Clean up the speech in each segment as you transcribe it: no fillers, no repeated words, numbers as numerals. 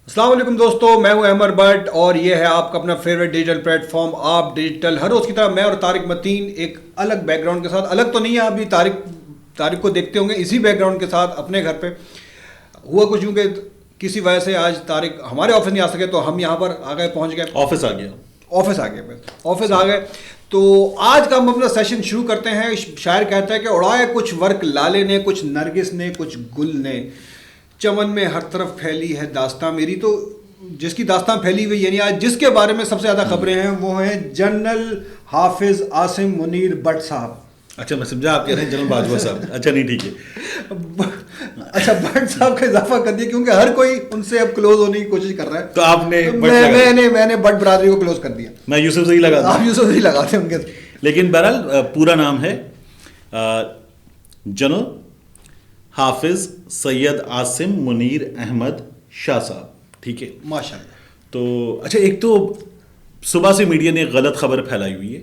السلام علیکم دوستو، میں ہوں احمد بٹ اور یہ ہے آپ کا اپنا فیوریٹ ڈیجیٹل پلیٹ فارم آپ ڈیجیٹل. ہر روز کی طرح میں اور طارق متین ایک الگ بیک گراؤنڈ کے ساتھ، الگ تو نہیں ہے، آپ بھی طارق کو دیکھتے ہوں گے اسی بیک گراؤنڈ کے ساتھ اپنے گھر پہ. ہوا کچھ یوں کہ کسی وجہ سے آج طارق ہمارے آفس نہیں آ سکے تو ہم یہاں پر آ گئے، پہنچ گئے، آفس آ گئے. تو آج کا ہم اپنا سیشن شروع کرتے ہیں. شاعر کہتا ہے کہ اڑائے کچھ ورق لالے نے، کچھ نرگس نے، کچھ گل نے، چمن میں ہر طرف پھیلی ہے داستاں میری. تو جس کی داستاں پھیلی ہوئی، یعنی آج جس کے بارے میں سب سے زیادہ خبریں ہیں وہ ہیں جنرل حافظ عاصم منیر بٹ صاحب. اچھا میں سمجھا آپ کہہ رہے ہیں جنرل باجوہ صاحب. اچھا نہیں ٹھیک ہے. اچھا بٹ صاحب کا اضافہ کر دیا کیونکہ ہر کوئی ان سے اب کلوز ہونے کی کوشش کر رہا ہے. تو آپ نے میں نے بٹ برادری کو کلوز کر دیا. میں یوسف زئی لگا دوں. آپ یوسف زئی لگاتے ہیں ان کے. لیکن بہرحال پورا نام ہے جنرل حافظ سید عاصم منیر احمد شاہ صاحب. ٹھیک ہے ماشاء اللہ. تو اچھا، ایک تو صبح سے میڈیا نے غلط خبر پھیلائی ہوئی ہے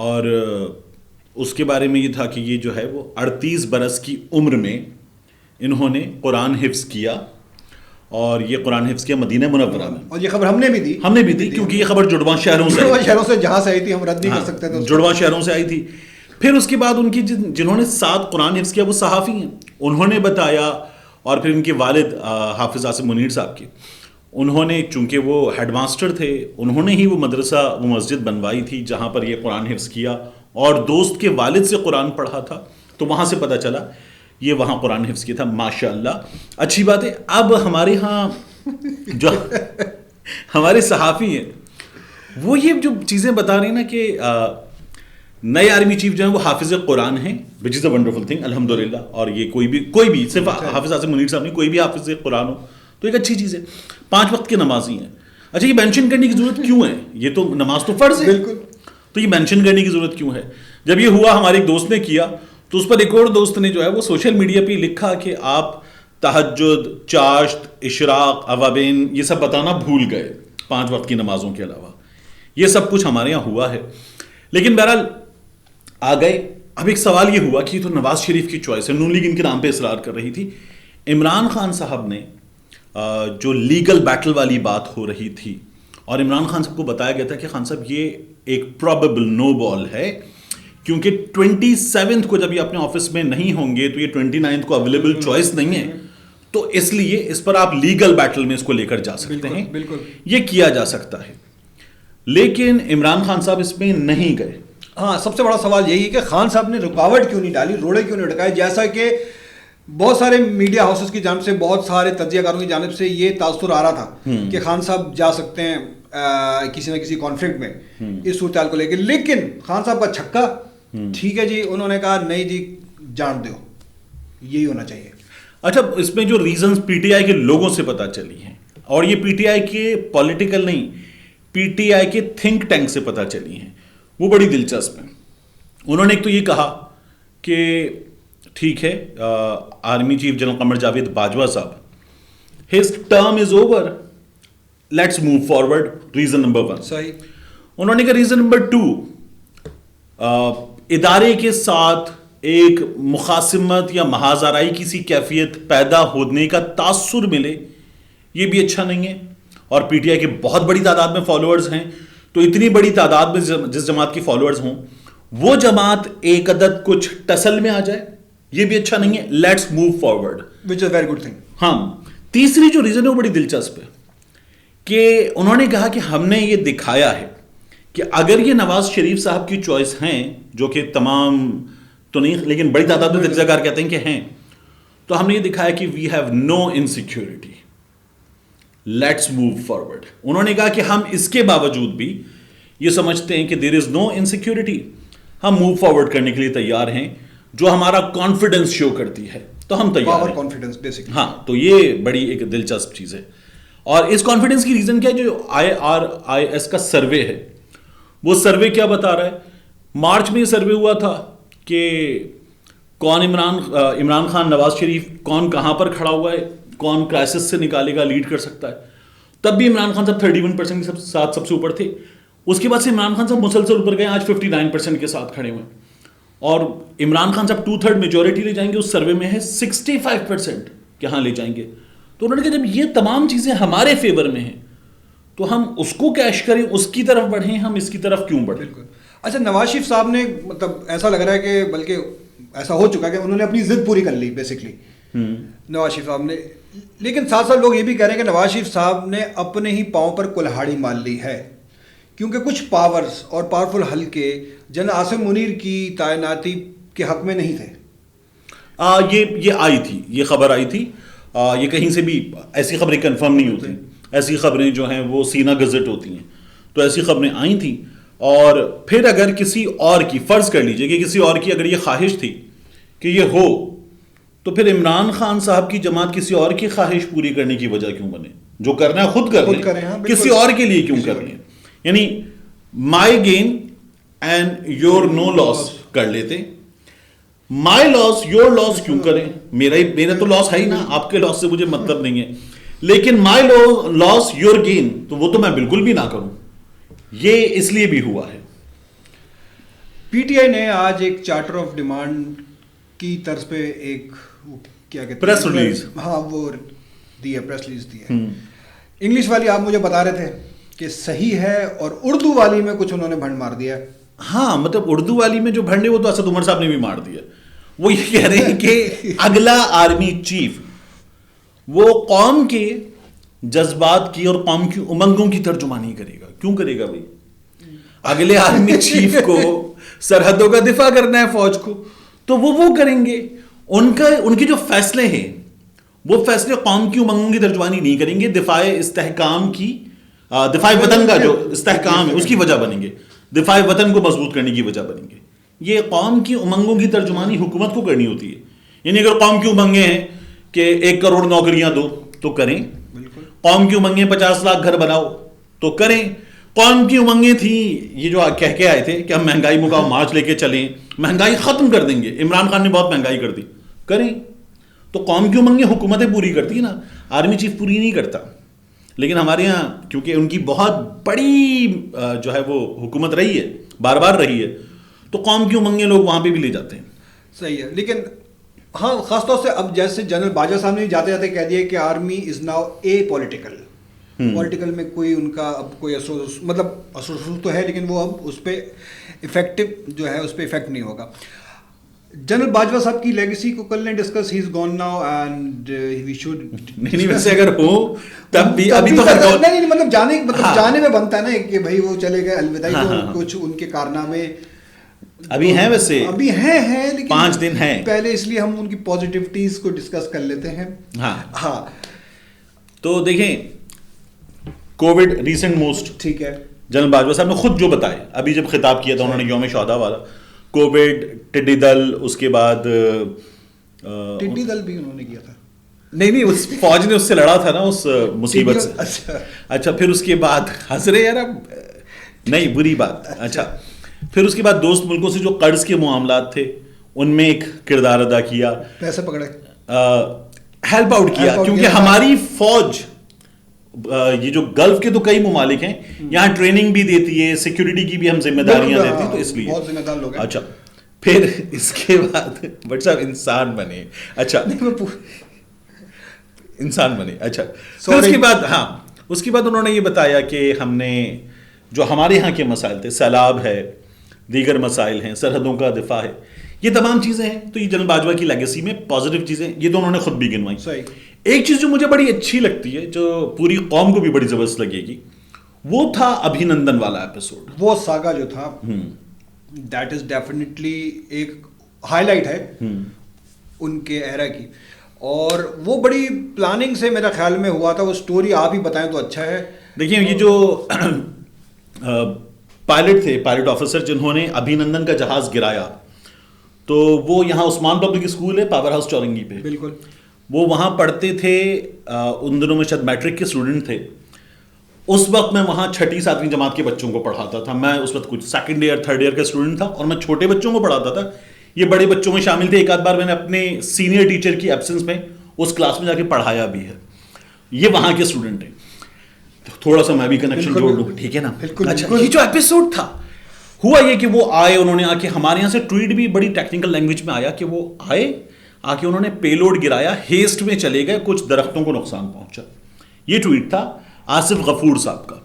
اور اس کے بارے میں یہ تھا کہ یہ جو ہے وہ 38 برس کی عمر میں انہوں نے قرآن حفظ کیا اور یہ قرآن حفظ کیا مدینہ منورہ میں. اور یہ خبر ہم نے بھی دی کیونکہ یہ خبر جڑواں شہروں سے جہاں سے آئی تھی، ہم رد نہیں کر سکتے تھے. جڑواں شہروں سے آئی تھی. پھر اس کے بعد ان کی جنہوں نے 7 قرآن حفظ کیا وہ صحافی ہیں. انہوں نے بتایا اور پھر ان کے والد حافظ عاصم منیر صاحب کے، انہوں نے چونکہ وہ ہیڈ ماسٹر تھے، انہوں نے ہی وہ مدرسہ وہ مسجد بنوائی تھی جہاں پر یہ قرآن حفظ کیا اور دوست کے والد سے قرآن پڑھا تھا. تو وہاں سے پتہ چلا یہ وہاں قرآن حفظ کیا تھا. ماشاء اللہ اچھی بات ہے. اب ہمارے ہاں جو ہمارے صحافی ہیں وہ یہ جو چیزیں بتا رہے ہیں نا کہ نئے آرمی چیف جو ہیں وہ حافظ قرآن ہیں، وچ از اے ونڈرفل تھنگ الحمدللہ. اور یہ کوئی بھی صرف حافظ عاصم منیر صاحب نہیں، کوئی بھی حافظ قرآن ہو تو ایک اچھی چیز ہے. 5 وقت کے نمازی ہیں. اچھا یہ مینشن کرنے کی ضرورت کیوں ہے؟ یہ تو نماز تو فرض ہے. بالکل. تو یہ مینشن کرنے کی ضرورت کیوں ہے؟ جب یہ ہوا ہمارے ایک دوست نے کیا تو اس پر ایک اور دوست نے جو ہے وہ سوشل میڈیا پہ لکھا کہ آپ تہجد، چاشت، اشراق، اوابین یہ سب بتانا بھول گئے 5 وقت کی نمازوں کے علاوہ. یہ سب کچھ ہمارے یہاں ہوا ہے. لیکن بہرحال آ گئے. اب ایک سوال یہ ہوا کہ یہ تو نواز شریف کی چوائس ہے، نون لیگ ان کے نام پہ اصرار کر رہی تھی. عمران خان صاحب نے جو لیگل بیٹل والی بات ہو رہی تھی اور عمران خان صاحب کو بتایا گیا تھا کہ خان صاحب یہ ایک پروبیبل نو بال ہے کیونکہ 27 کو جب یہ اپنے آفس میں نہیں ہوں گے تو یہ 29 کو اویلیبل چوائس نہیں ہے، تو اس لیے اس پر آپ لیگل بیٹل میں اس کو لے کر جا سکتے ہیں. بالکل یہ کیا جا سکتا ہے. لیکن عمران خان صاحب اس میں نہیں گئے. ہاں، سب سے بڑا سوال یہی ہے کہ خان صاحب نے رکاوٹ کیوں نہیں ڈالی، روڑے کیوں نہیں اٹکائے. جیسا کہ بہت سارے میڈیا ہاؤسز کی جانب سے، بہت سارے تجزیہ کاروں کی جانب سے یہ تاثر آ رہا تھا کہ خان صاحب جا سکتے ہیں کسی نہ کسی کانفلکٹ میں اس صورتحال کو لے کے. لیکن خان صاحب کا چھکا، ٹھیک ہے جی، انہوں نے کہا نہیں جی جان دو، یہی ہونا چاہیے. اچھا اس میں جو ریزنز پی ٹی آئی کے لوگوں سے پتہ چلی ہیں، اور یہ پی ٹی آئی کے پولیٹیکل نہیں، پی ٹی آئی کے تھنک ٹینک سے پتہ چلی ہیں، وہ بڑی دلچسپ ہیں. انہوں نے ایک تو یہ کہا کہ ٹھیک ہے army chief general Qamar Javed Bajwa صاحب his term is over, let's move forward. Reason number 1 صحیح. انہوں نے کہا ریزن نمبر 2 ادارے کے ساتھ ایک مخاصمت یا محاذ آرائی کی سی کیفیت پیدا ہونے کا تاثر ملے، یہ بھی اچھا نہیں ہے. اور پی ٹی آئی کے بہت بڑی تعداد میں فالوورز ہیں، تو اتنی بڑی تعداد میں جس جماعت کی فالوورز ہوں وہ جماعت ایک عدد کچھ ٹسل میں آ جائے، یہ بھی اچھا نہیں ہے. Let's move forward, which is very good thing. ہاں. تیسری جو ریزن ہے وہ بڑی دلچسپ ہے کہ انہوں نے کہا کہ ہم نے یہ دکھایا ہے کہ اگر یہ نواز شریف صاحب کی چوائس ہیں، جو کہ تمام تو نہیں لیکن بڑی تعداد میں تجزیہ کار کہتے ہیں کہ ہیں، تو ہم نے یہ دکھایا کہ we have no insecurity, let's move forward. انہوں نے کہا کہ ہم اس کے باوجود بھی یہ سمجھتے ہیں کہ دیر از نو انسیکیورٹی، ہم موو فارورڈ کرنے کے لیے تیار ہیں. جو ہمارا کانفیڈنس شو کرتی ہے تو ہم تیار ہیں. Power confidence basically. ہاں، تو یہ بڑی ایک دلچسپ چیز ہے. اور اس کانفیڈنس کی ریزن کیا ہے؟ جو IRIS کا سروے ہے، وہ سروے کیا بتا رہا ہے؟ مارچ میں یہ سروے ہوا تھا کہ کون عمران خان، نواز شریف کون کہاں پر کھڑا ہوا ہے، کون کرائسس سے نکالے گا، لیڈ کر سکتا ہے. تب بھی عمران خان صاحب 31% کے ساتھ سب سے اوپر تھے. اس کے بعد سے عمران خان صاحب مسلسل اوپر گئے، آج 59% کے ساتھ کھڑے ہوئے. اور عمران خان صاحب 2/3 میجورٹی لے جائیں گے، اس سروے میں ہے 65% کہ ہاں لے جائیں گے. تو انہوں نے کہا جب یہ تمام چیزیں ہمارے فیور میں ہیں تو ہم اس کو کیش کریں, اس کی طرف بڑھیں, ہم اس کی طرف کیوں بڑھیں. بالکل. اچھا, نواز شریف صاحب نے مطلب ایسا لگ رہا ہے کہ بلکہ ایسا ہو چکا ہے کہ انہوں نے اپنی ضد پوری کر لی بیسکلی نواز شریف صاحب نے, لیکن ساتھ ساتھ لوگ یہ بھی کہہ رہے ہیں کہ نواز شریف صاحب نے اپنے ہی پاؤں پر کلہاڑی مار لی ہے, کیونکہ کچھ پاورز اور پاورفل حلقے جنرل عاصم منیر کی تعیناتی کے حق میں نہیں تھے. یہ آئی تھی, یہ خبر آئی تھی, یہ کہیں سے بھی ایسی خبریں کنفرم نہیں ہوتی, ایسی خبریں جو ہیں وہ سینہ گزٹ ہوتی ہیں, تو ایسی خبریں آئی تھیں. اور پھر اگر کسی اور کی, فرض کر لیجئے کہ کسی اور کی اگر یہ خواہش تھی کہ یہ ہو, تو پھر عمران خان صاحب کی جماعت کسی اور کی خواہش پوری کرنے کی وجہ کیوں بنے؟ جو کرنا ہے خود کر لیں, کسی اور کے لیے کیوں کر لیں؟ یعنی مائی گین اینڈ یور نو لاس کر لیتے, مائی لاس یور لاس کیوں کریں؟ میرا تو لاس ہے ہی نا, آپ کے لاس سے مجھے مطلب نہیں ہے, لیکن مائی لاس یور گین تو وہ تو میں بالکل بھی نہ کروں. یہ اس لیے بھی ہوا ہے. پی ٹی آئی نے آج ایک چارٹر آف ڈیمانڈ کی طرز پہ ایک کیا کہتے ہیں پریس ریلیز, ہاں وہ دی ہے, پریس ریلیز دی ہے. انگلش والی آپ مجھے بتا رہے تھے کہ صحیح ہے, اور اردو والی میں کچھ انہوں نے بھنڈ مار دیا ہے. ہاں مطلب اردو والی میں جو بھنڈے وہ تو اسد عمر صاحب نے بھی مار دیا. وہ یہ کہہ رہے ہیں کہ اگلا آرمی چیف وہ قوم کے جذبات کی اور قوم کی امنگوں کی ترجمانی کرے گا. کیوں کرے گا بھائی؟ اگلے آرمی چیف کو سرحدوں کا دفاع کرنا ہے فوج کو, تو وہ کریں گے. ان کے جو فیصلے ہیں وہ فیصلے قوم کی امنگوں کی ترجمانی نہیں کریں گے, دفاع استحکام کی, دفاع وطن کا جو استحکام ہے اس کی وجہ بنیں گے, دفاع وطن کو مضبوط کرنے کی وجہ بنیں گے. یہ قوم کی امنگوں کی ترجمانی حکومت کو کرنی ہوتی ہے. یعنی اگر قوم کی امنگیں ہیں کہ 1 کروڑ نوکریاں دو تو کریں, قوم کی امنگیں 50 لاکھ گھر بناؤ تو کریں, قوم کی امنگیں تھیں یہ جو کہہ کے آئے تھے کہ ہم مہنگائی مکاؤ مارچ لے کے چلیں, مہنگائی ختم کر دیں گے, عمران خان نے بہت مہنگائی کر دی, کریں. تو قوم کی امنگیں حکومتیں پوری کرتی ہیں نا, آرمی چیف پوری نہیں کرتا. لیکن ہمارے یہاں کیونکہ ان کی بہت بڑی جو ہے وہ حکومت رہی ہے, بار بار رہی ہے, تو قوم کی امنگیں لوگ وہاں پہ بھی لے جاتے ہیں. صحیح ہے. لیکن ہاں خاص طور سے اب جیسے جنرل باجوہ صاحب نے جاتے جاتے کہہ دیا کہ army is now a political میں کوئی ان کا اب کوئی مطلب اثر تو ہے, لیکن وہ اب اس پہ افیکٹو جو ہے اس پہ افیکٹ نہیں ہوگا. جنرل باجوہ صاحب کی لیگیسی کو کل نے discuss, he is gone now and we should نہیں ویسے اگر ہو تب بھی ابھی تو نہیں مطلب جانے میں بنتا ہے نا کہ بھائی وہ چلے گئے الوداعی, تو کچھ ان کے کارنامے ابھی ہیں, ویسے ابھی ہیں لیکن 5 دن ہیں. پہلے اس لیے ہم ان کی پازیٹیوٹیز کو ڈسکس کر لیتے ہیں. ہاں تو دیکھیں کووڈ ریسنٹ موسٹ, ٹھیک ہے, جنرل باجوہ صاحب نے خود جو بتائے ابھی جب خطاب کیا تھا انہوں نے یوم شہداء والا, کووڈ, ٹڈی دل, اس کے بعد ٹڈی دل بھی انہوں نے کیا تھا, نہیں اس فوج نے اس سے لڑا تھا نا اس مصیبت سے. اچھا پھر اس کے بعد حسرے یار نہیں بری بات. اچھا پھر اس کے بعد دوست ملکوں سے جو قرض کے معاملات تھے ان میں ایک کردار ادا کیا, پیسے پکڑے, ہیلپ آؤٹ کیا, کیونکہ ہماری فوج یہ جو گلف کے تو کئی ممالک ہیں یہاں ٹریننگ بھی دیتی ہے, سیکیورٹی کی بھی ہم ذمہ داریاں دیتے ہیں, تو اس لیے بہت ذمہ دار لوگ ہیں. اچھا پھر اس کے بعد بٹ صاحب انسان بنے, اچھا انسان بنے. اچھا پھر اس کے بعد اس کے بعد انہوں نے یہ بتایا کہ ہم نے جو ہمارے یہاں کے مسائل تھے, سیلاب ہے, دیگر مسائل ہیں, سرحدوں کا دفاع ہے, یہ تمام چیزیں ہیں. تو یہ جنرل باجوہ کی لیگیسی میں پازیٹیو چیزیں, یہ تو انہوں نے خود بھی گنوائی. صحیح. ایک چیز جو مجھے بڑی اچھی لگتی ہے, جو پوری قوم کو بھی بڑی زبردست لگے گی, وہ تھا ابھینندن والا ایپیسوڈ. وہ ساگا جو تھا دیٹ از ڈیفینیٹلی ایک ہائی لائٹ ہے ان کے ایرا کی, اور وہ بڑی پلاننگ سے میرا خیال میں ہوا تھا. وہ سٹوری آپ ہی بتائیں تو اچھا ہے. دیکھیں یہ جو پائلٹ تھے, پائلٹ آفیسر جنہوں نے ابھینندن کا جہاز گرایا, تو وہ یہاں عثمان پبلک اسکول ہے پاور ہاؤس چورنگی پہ, بالکل وہ وہاں پڑھتے تھے. ان دنوں میں شاید میٹرک کے اسٹوڈنٹ تھے. اس وقت میں وہاں 6ٹھی 7ویں جماعت کے بچوں کو پڑھاتا تھا. میں اس وقت کچھ 2nd ایئر 3rd ایئر کا اسٹوڈنٹ تھا, اور میں چھوٹے بچوں کو پڑھاتا تھا. یہ بڑے بچوں میں شامل تھے. ایک آدھ بار میں نے اپنے سینئر ٹیچر کی ایبسنس میں اس کلاس میں جا کے پڑھایا بھی ہے. یہ وہاں کے اسٹوڈنٹ ہیں. تھوڑا سا میں بھی کنیکشن جوڑ لوں, ٹھیک ہے نا. اچھا یہ جو ایپیسوڈ تھا, ہوا یہ کہ وہ آئے, انہوں نے آ کے ہمارے یہاں سے ٹویٹ بھی بڑی ٹیکنیکل لینگویج میں آیا کہ وہ آئے, آ کے انہوں نے پیلوڈ گرایا, ہیسٹ میں چلے گئے, کچھ درختوں کو نقصان پہنچا. یہ ٹویٹ تھا آصف غفور صاحب کا.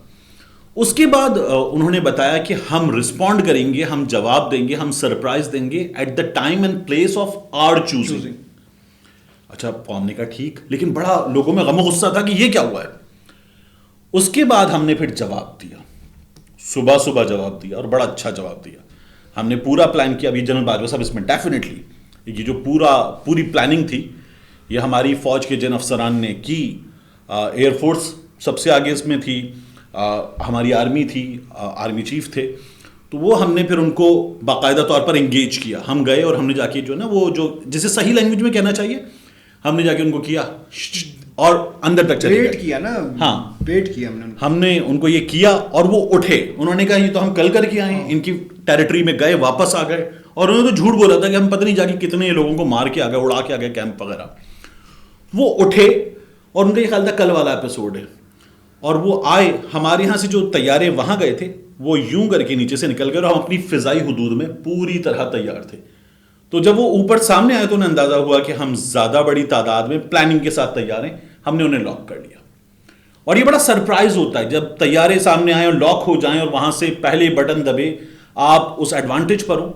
اس کے بعد انہوں نے بتایا کہ ہم رسپونڈ کریں گے, ہم جواب دیں گے, ہم سرپرائز دیں گے at the time and place of our choosing. اچھا, قوم نے کہا ٹھیک, لیکن بڑا لوگوں میں غم و غصہ تھا کہ یہ کیا ہوا ہے. اس کے بعد ہم نے پھر جواب دیا, صبح صبح جواب دیا, اور بڑا اچھا جواب دیا. ہم نے پورا پلان کیا. ابھی جنرل باجوہ صاحب اس میں ڈیفینیٹلی یہ جو پوری پلاننگ تھی یہ ہماری فوج کے جن افسران نے کی. ایئر فورس سب سے آگے اس میں تھی, ہماری آرمی تھی, آرمی چیف تھے, تو وہ ہم نے پھر ان کو باقاعدہ طور پر انگیج کیا. ہم گئے اور ہم نے جا کے جو نا وہ جو جسے صحیح لینگویج میں کہنا چاہیے, ہم نے جا کے ان کو کیا اور اندر تک چلے گئے. ویٹ کیا نا, ہاں ویٹ کیا ہم نے ان کو یہ کیا, اور وہ اٹھے. انہوں نے کہا یہ تو ہم کل کر کے آئے ہیں, ان کی ٹیریٹری میں گئے, واپس آ گئے, اور انہوں نے تو جھوٹ بولا تھا کہ ہم پتہ نہیں جا کے کتنے لوگوں کو مار کے آ گئے, اڑا کے آ گئے کیمپ وغیرہ. وہ اٹھے اور ان کا یہ خیال تھا کل والا ایپیسوڈ ہے, اور وہ آئے. ہمارے یہاں سے جو طیارے وہاں گئے تھے وہ یوں کر کے نیچے سے نکل گئے, اور ہم اپنی فضائی حدود میں پوری طرح تیار تھے. تو جب وہ اوپر سامنے آئے تو انہیں اندازہ ہوا کہ ہم زیادہ بڑی تعداد میں پلاننگ کے ساتھ تیار ہیں. ہم نے انہیں لاک کر لیا. اور یہ بڑا سرپرائز ہوتا ہے جب طیارے سامنے آئیں اور لاک ہو جائیں, اور وہاں سے پہلے بٹن دبے آپ اس ایڈوانٹیج پر ہوں,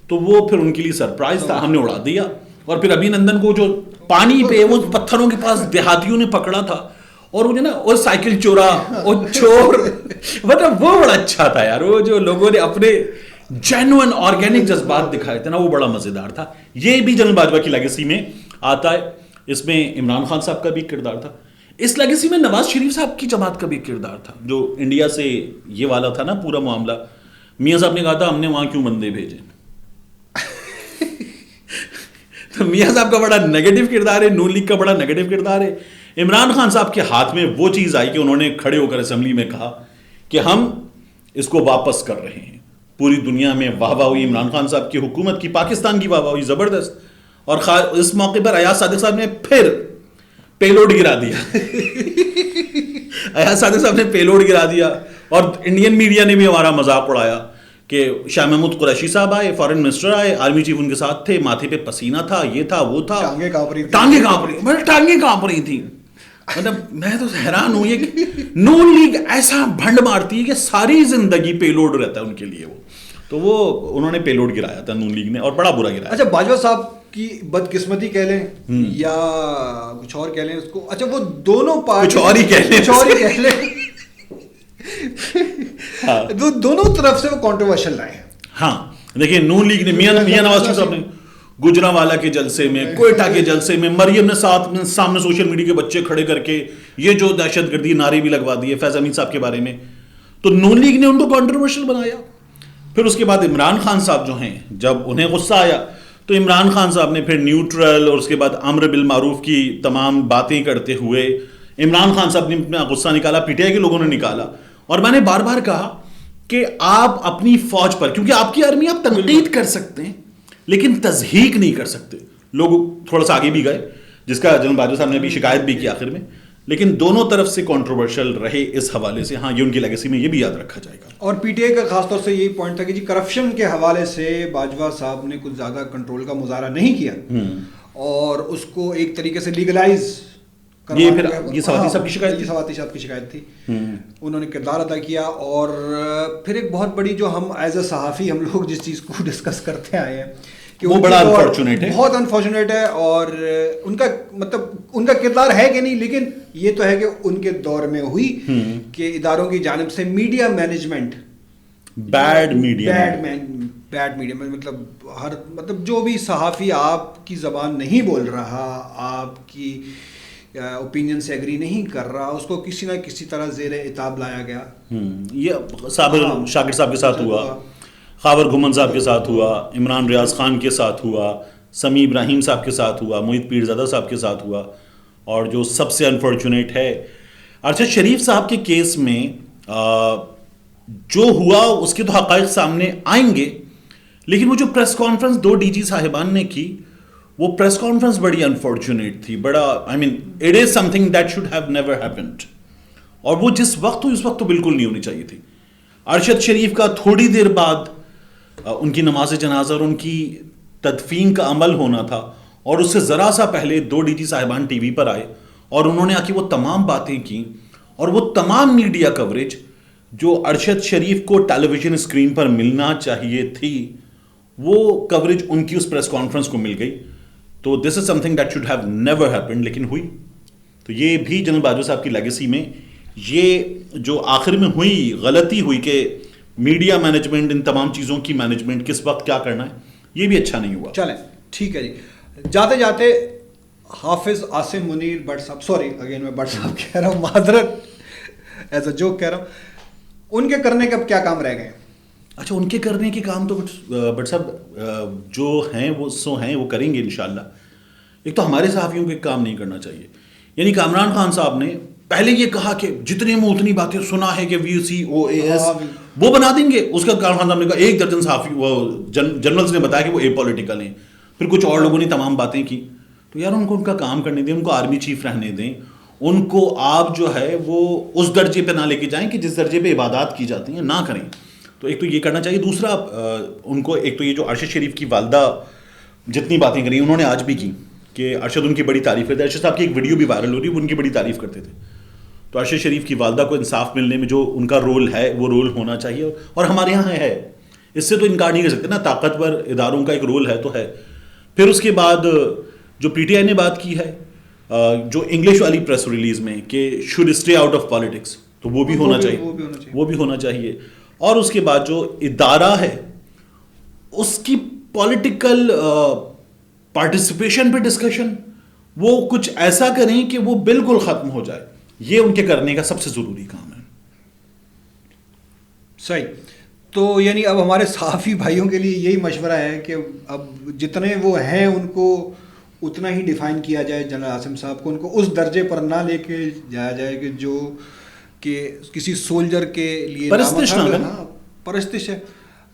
تو وہ پھر ان کے لیے سرپرائز تھا. ہم نے اڑا دیا. اور پھر ابھی نندن کو جو پانی پہ وہ پتھروں کے پاس دیہاتیوں نے پکڑا تھا, اور وہ نا وہ سائیکل چورا, وہ چور, مطلب وہ بڑا اچھا تھا یار. وہ جو لوگوں نے اپنے جینوئن آرگینک جذبات دکھائے تھے نا, وہ بڑا مزیدار تھا. یہ بھی جنرل باجوہ کی لیگیسی میں آتا ہے. اس میں عمران خان صاحب کا بھی کردار تھا. اس لیگیسی میں نواز شریف صاحب کی جماعت کا بھی کردار تھا. جو انڈیا سے یہ والا تھا نا پورا معاملہ, میاں صاحب نے کہا تھا ہم نے وہاں کیوں بندے بھیجے. تو میاں صاحب کا بڑا نیگیٹو کردار ہے, نون لیگ کا بڑا نیگیٹو کردار ہے. عمران خان صاحب کے ہاتھ میں وہ چیز آئی کہ انہوں نے کھڑے ہو کر اسمبلی میں کہا کہ ہم اس کو واپس کر رہے ہیں. پوری دنیا میں واہ واہ ہوئی عمران خان صاحب کی حکومت کی, پاکستان کی واہ واہ ہوئی زبردست. اور اس موقع پر ایاز صادق صاحب نے پھر پیلوڈ گرا دیا. ایاز صادق صاحب نے پیلوڈ گرا دیا, اور انڈین میڈیا نے بھی ہمارا مذاق اڑایا کہ شاہ محمود قریشی صاحب آئے, فارن منسٹر آئے, آرمی چیف ان کے ساتھ تھے, ماتھے پہ پسینہ تھا, یہ تھا وہ تھا, ٹانگیں کانپ رہی تھیں. مطلب میں تو حیران ہوں یہ کہ نون لیگ ایسا بھنڈ مارتی ہے کہ ساری زندگی پیلوڈ رہتا ہے ان کے لیے. وہ تو وہ انہوں نے پیلوڈ گرایا تھا نون لیگ نے, اور بڑا برا گرایا. اچھا, باجوہ صاحب کی بدقسمتی کہہ لیں یا کچھ اور کہہ لیں اس کو. اچھا, وہ دونوں کچھ اور ہی کہہ لیں وہ دونوں طرف سے وہ کنٹروورشل رہے ہیں. ہاں دیکھیں, نون لیگ نے میاں نواز شریف صاحب نے گجرانوالہ کے جلسے میں, کوئٹہ کے جلسے میں, مریم نے سامنے سوشل میڈیا کے بچے کھڑے کر کے یہ جو دہشت گردی نعرے بھی لگوا دیے فیض امین صاحب کے بارے میں, تو نون لیگ نے ان کو کنٹروورشل بنایا. پھر اس کے بعد عمران خان صاحب جو ہیں, جب انہیں غصہ آیا تو عمران خان صاحب نے پھر نیوٹرل, اور اس کے بعد امر بالمعروف کی تمام باتیں کرتے ہوئے عمران خان صاحب نے اپنا غصہ نکالا, پی ٹی آئی کے لوگوں نے نکالا. اور میں نے بار بار کہا کہ آپ اپنی فوج پر, کیونکہ آپ کی آرمی آپ تنقید کر سکتے ہیں لیکن تضحیق نہیں کر سکتے. لوگ تھوڑا سا آگے بھی گئے, جس کا جنرل باجوہ صاحب نے بھی شکایت بھی کی آخر میں, لیکن دونوں طرف سے کنٹروورشل رہے اس حوالے سے. ہاں, یہ ان کی لیگیسی میں یہ بھی یاد رکھا جائے گا. اور پی ٹی آئی کا خاص طور سے یہی پوائنٹ تھا کہ جی کرپشن کے حوالے سے باجوہ صاحب نے کچھ زیادہ کنٹرول کا مظاہرہ نہیں کیا, اور اس کو ایک طریقے سے لیگلائز یہ پھر یہ سواتی صاحب کی شکایت تھی. سواتی صاحب کی شکایت تھی, انہوں نے کردار ادا کیا. اور پھر ایک بہت بڑی جو ہم ایز اے صحافی ہم لوگ جس چیز کو ڈسکس کرتے آئے ہیں کہ وہ بڑا انفارچونیٹ ہے, بہت انفارچونیٹ ہے. اور ان کا مطلب ان کا کردار ہے کہ نہیں, لیکن یہ تو ہے کہ ان کے دور میں ہوئی کہ اداروں کی جانب سے میڈیا مینجمنٹ, بیڈ میڈیا مطلب جو بھی صحافی آپ کی زبان نہیں بول رہا, آپ کی اوپینین سے ایگری نہیں کر رہا, اس کو کسی نہ کسی طرح زیر عتاب لایا گیا. یہ صابر شاکر صاحب کے ساتھ ہوا, خاور گھمن صاحب کے ساتھ ہوا, عمران ریاض خان کے ساتھ ہوا, سمیع ابراہیم صاحب کے ساتھ ہوا, محیط پیرزادہ صاحب کے ساتھ ہوا, اور جو سب سے انفارچونیٹ ہے ارشد شریف صاحب کے کیس میں جو ہوا اس کے تو حقائق سامنے آئیں گے, لیکن وہ جو پریس کانفرنس 2 ڈی جی صاحبان نے کی, وہ پریس کانفرنس بڑی انفارچونیٹ تھی. بڑا it is something that should have never happened, اور وہ جس وقت ہوئی اس وقت تو بالکل نہیں ہونی چاہیے تھی. ارشد شریف کا تھوڑی دیر بعد ان کی نماز جنازہ اور ان کی تدفین کا عمل ہونا تھا, اور اس سے ذرا سا پہلے 2 ڈی جی صاحبان ٹی وی پر آئے اور انہوں نے آ کے وہ تمام باتیں کی, اور وہ تمام میڈیا کوریج جو ارشد شریف کو ٹیلی ویژن اسکرین پر ملنا چاہیے تھی, وہ کوریج ان کی اس پریس کانفرنس کو مل گئی. تو this is something that should have never happened, لیکن ہوئی. تو یہ بھی جنرل باجوہ صاحب کی لیگیسی میں یہ جو آخر میں ہوئی غلطی ہوئی کہ میڈیا مینجمنٹ, ان تمام چیزوں کی مینجمنٹ کس وقت کیا کرنا ہے, یہ بھی اچھا نہیں ہوا. چلیں ٹھیک ہے جی. جاتے جاتے حافظ عاصم منیر بٹ صاحب, سوری اگین میں بٹ صاحب کہہ رہا ہوں, معذرت ایز اے جوک کہہ رہا ہوں, ان کے کرنے کے اب کیا کام رہ گئے؟ اچھا, ان کے کرنے کے کام تو بٹ صاحب جو ہیں وہ سو ہیں, وہ کریں گے انشاءاللہ. ایک تو ہمارے صحافیوں کے کام نہیں کرنا چاہیے. یعنی کامران خان صاحب نے پہلے یہ کہا کہ جتنے میں اتنی باتیں سنا ہے کہ وی سی او اے ایس وہ بنا دیں گے. اس کا کامران خان صاحب نے کہا 1 درجن صحافی وہ جرنلز نے بتایا کہ وہ اے پولیٹیکل ہیں. پھر کچھ اور لوگوں نے تمام باتیں کی. تو یار ان کو ان کا کام کرنے دیں, ان کو آرمی چیف رہنے دیں, ان کو آپ جو ہے وہ اس درجے پہ نہ لے کے جائیں کہ جس درجے پہ عبادات کی جاتی ہیں, نہ کریں. تو ایک تو یہ کرنا چاہیے. دوسرا ان کو ایک تو یہ جو ارشد شریف کی والدہ جتنی باتیں کری انہوں نے آج بھی کی کہ ارشد ان کی بڑی تعریف کرتے. ارشد صاحب کی ایک ویڈیو بھی وائرل ہو رہی ہے, وہ ان کی بڑی تعریف کرتے تھے. تو ارشد شریف کی والدہ کو انصاف ملنے میں جو ان کا رول ہے وہ رول ہونا چاہیے, اور ہمارے یہاں ہے, اس سے تو انکار نہیں کر سکتے نا. طاقتور اداروں کا ایک رول ہے تو ہے. پھر اس کے بعد جو پی ٹی آئی نے بات کی ہے جو انگلش والی پریس ریلیز میں کہ should stay out of politics, تو وہ بھی ہونا چاہیے, وہ بھی ہونا چاہیے. اور اس کے بعد جو ادارہ ہے اس کی پولیٹیکل پارٹیسپیشن پہ ڈسکشن وہ کچھ ایسا کریں کہ وہ بالکل ختم ہو جائے. یہ ان کے کرنے کا سب سے ضروری کام ہے. صحیح. تو یعنی اب ہمارے صحافی بھائیوں کے لیے یہی مشورہ ہے کہ اب جتنے وہ ہیں ان کو اتنا ہی ڈیفائن کیا جائے. جنرل عاصم صاحب کو ان کو اس درجے پر نہ لے کے جایا جائے کہ جو کہ کسی سولجر کے لیے پرستش ہے.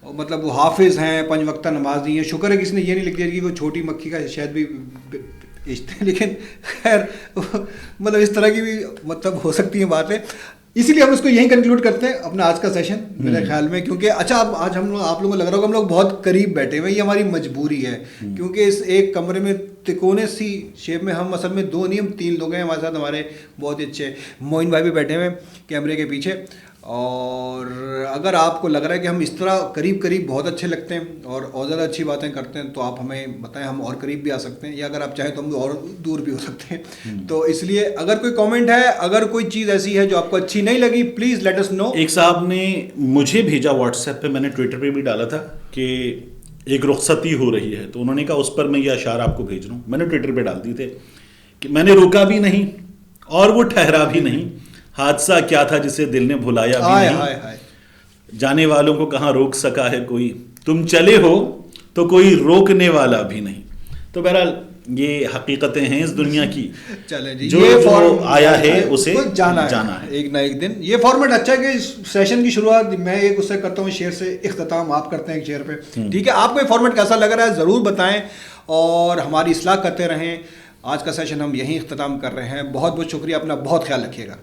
مطلب وہ حافظ ہیں, 5 وقتہ نمازی ہیں. شکر ہے کسی نے یہ نہیں لکھ دیا کہ وہ چھوٹی مکھی کا شاید بھی بیچتے ہیں, لیکن خیر مطلب اس طرح کی بھی مطلب ہو سکتی ہیں باتیں. اسی لیے ہم اس کو یہیں کنکلوڈ کرتے ہیں اپنا آج کا سیشن میرے خیال میں, کیونکہ اچھا اب آج ہم لوگ آپ لوگوں کو لگ رہا ہوگا ہم لوگ بہت قریب بیٹھے ہوئے, یہ ہماری مجبوری ہے کیونکہ اس ایک کمرے میں تکونے سی شیپ میں ہم اصل میں 2 نہیں ہم 3 لوگ ہیں. ہمارے ساتھ ہمارے بہت اچھے معین بھائی بھی بیٹھے ہوئے کیمرے کے پیچھے. اور اگر آپ کو لگ رہا ہے کہ ہم اس طرح قریب بہت اچھے لگتے ہیں اور زیادہ اچھی باتیں کرتے ہیں تو آپ ہمیں بتائیں, ہم اور قریب بھی آ سکتے ہیں, یا اگر آپ چاہیں تو ہم اور دور بھی ہو سکتے ہیں. تو اس لیے اگر کوئی کامنٹ ہے, اگر کوئی چیز ایسی ہے جو آپ کو اچھی نہیں لگی, پلیز لیٹ اس نو. ایک صاحب نے مجھے بھیجا واٹس ایپ پہ, میں نے ٹویٹر پہ بھی ڈالا تھا کہ ایک رخصتی ہو رہی ہے, تو انہوں نے کہا اس پر میں یہ اشعار آپ کو بھیج رہا ہوں. میں نے ٹویٹر پہ ڈال دیے تھے کہ میں نے روکا بھی نہیں اور وہ ٹھہرا بھی نہیں, حادثہ کیا تھا جسے دل نے بھلایا بھی نہیں, جانے والوں کو کہاں روک سکا ہے کوئی, تم چلے ہو تو کوئی روکنے والا بھی نہیں. تو بہرحال یہ حقیقتیں ہیں اس دنیا کی, چلیں جی, جو آیا ہے اسے جانا ہے ایک نہ ایک دن. یہ فارمیٹ اچھا ہے کہ سیشن کی شروعات میں ایک اس سے کرتا ہوں شیئر سے, اختتام آپ کرتے ہیں ایک شیئر پہ. ٹھیک ہے, آپ کو یہ فارمیٹ کیسا لگ رہا ہے ضرور بتائیں اور ہماری اصلاح کرتے رہیں. آج کا سیشن ہم یہیں اختتام کر رہے ہیں. بہت بہت شکریہ, اپنا بہت خیال رکھیے گا.